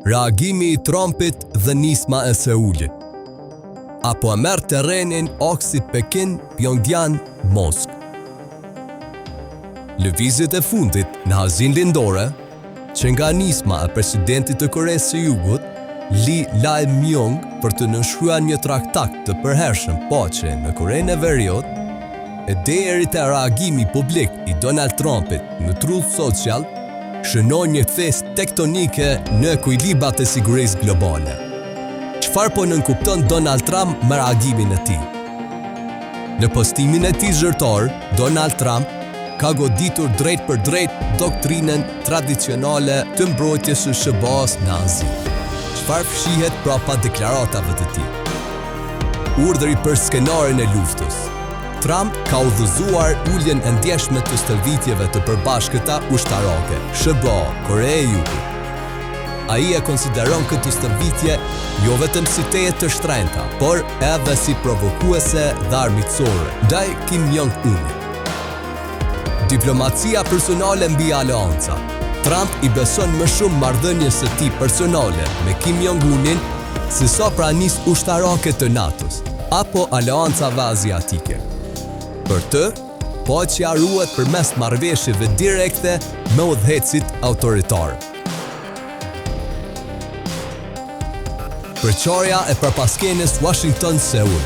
Reagimi i Trumpit dhe nisma e Seulit. Apo e merr terrenin aksi Pekin, Pyongyang, Moskë. Lëvizjet e fundit në hazin lindore, që nga nisma e presidentit të Koresë së Jugut, Lee Jae-myung, për të nënshkruar një traktat të përhershëm paqe në Korenë e Veriut, e deri te reagimi publik i Donald Trumpit në Truth Social, shënon një thes tektonike në ekuilibrat e sigurisë globale. Çfarë po nënkupton Donald Trump me reagimin e tij? Në postimin e tij zyrtar, Donald Trump ka goditur drejt për drejt doktrinën tradicionale të mbrojtjes së SBA-s në Azi. Çfarë fshihet prapa deklaratave të tij? Urdhri për skenarin e luftës. Trump ka udhëzuar uljen e ndjeshme të stërvitjeve të përbashkëta ushtarake, SBA, Korea e Jugut. Ai e konsideron këtë stërvitje jo vetëm si teje të shtrenjta, por edhe si provokuese dhe armiqësore ndaj Kim Jong-unit. Diplomacia personale mbi aleanca. Trump i beson më shumë marrëdhënies së tij personale me Kim Jong-unin se sa pranisë ushtarake të NATO-s apo aleancave aziatike. Për të, paqja ruhet përmes marrëveshjeve direkte me udhëhecit autoritar. Përçarja e përpaskenës Washington-Seul.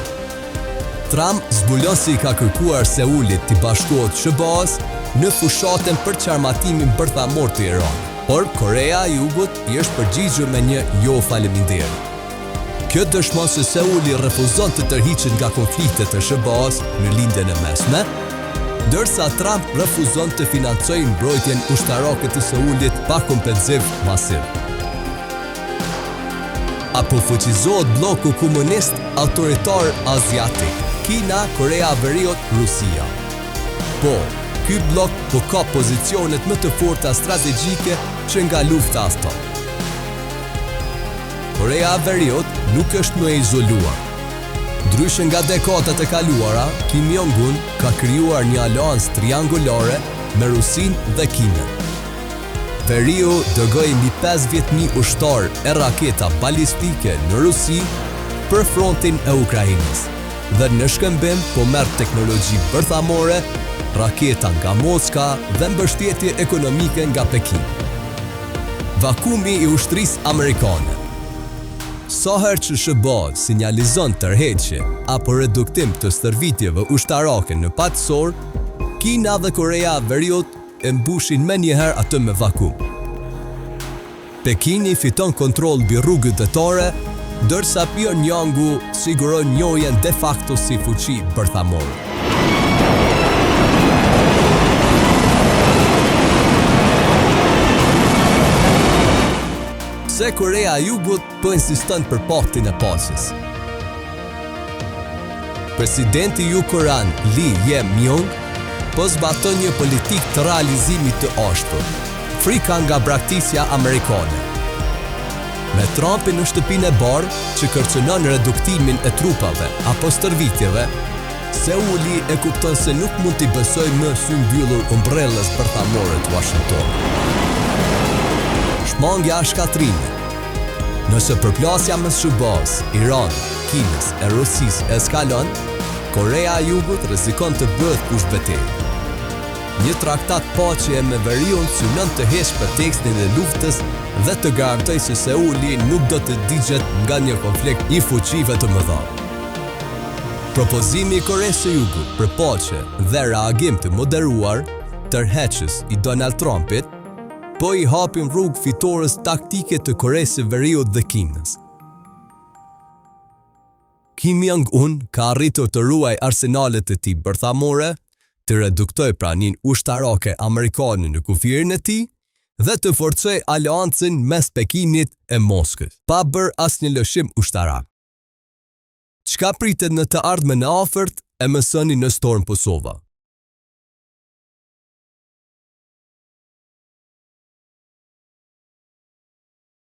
Trump zbulon se i ka kërkuar Seulit t'i bashkohet SBA-s në fushatën për qarmatimin bërthamor të Iranit, por Korea e Jugut i është përgjigjur me një jo faleminderit. Kjo dëshmon se Seuli refuzon të tërhiqet nga konfliktet e SBA-s në lindjen e mesme, ndërsa Trump refuzon të financojë mbrojtjen ushtarake të Seulit pa kompenzim masiv. Apo fuqizohet bloku komunist autoritar aziatik, Kina, Korea e Veriut, Rusia. Po, ky blok po ka pozicionet më të forta strategjike që nga lufta afto. Korea e Veriut nuk është më e izoluar. Ndryshe nga dekadat e kaluara, Kim Jong-un ka krijuar një aleancë triangulare me Rusinë dhe Kinën. Veriu dërgoi mbi 50.000 ushtar e raketa balistike në Rusi për frontin e Ukrainës dhe në shkëmbim po merr teknologji bërthamore, raketa nga Moska dhe mbështetje ekonomike nga Pekin. Vakumi i ushtrisë amerikane. Sa herë që SBA sinjalizon tërheqje apo reduktim të stërvitjeve ushtarake në patësor, Kina dhe Korea e Veriut e mbushin menjëherë atë me vakum. Pekini fiton kontroll mbi rrugët detare, ndërsa Pyongyangu siguron njohjen de facto si fuqi bërthamore. Pse Korea e Jugut po insiston për paktin e paqes? Presidenti jugokorean Lee Jae-myung po zbaton një politikë të realizimit të ashpër, frika nga braktisja amerikane. Me Trumpin në shtëpinë e bardhë që kërcënon reduktimin e trupave apo stërvitjeve, Seuli e kupton se nuk mund t'i besoj më sy mbyllur umbrellës bërthamore të Washington. Shmangja e shkatrimit. Nëse përplasja mes SBA-s, Iranit, Kinës e Rusisë eskalon, Korea e Jugut rrezikon të bëhet pushbetejë. Një traktat paqe me Veriun synon të heqë pretekstin e luftës dhe të garantoj se Seuli nuk do të digjet nga një konflikt i fuqive të mëdha. Propozimi i Koresë së Jugut për paqe dhe reagim të moderuar, tërheqës i Donald Trumpit, po i hapin rrugë fitores taktike të Koresë së Veriut dhe Kinës. Kim Jong-un ka arritur të ruaj arsenalet e tij bërthamore, të reduktoj praninë ushtarake amerikane në kufirin e tij dhe të forcoj aleancën mes Pekinit e Moskës, pa bërë asnjë lëshim ushtarak. Çka pritet në të ardhmen e afërt e mësoni në Storm Kosova.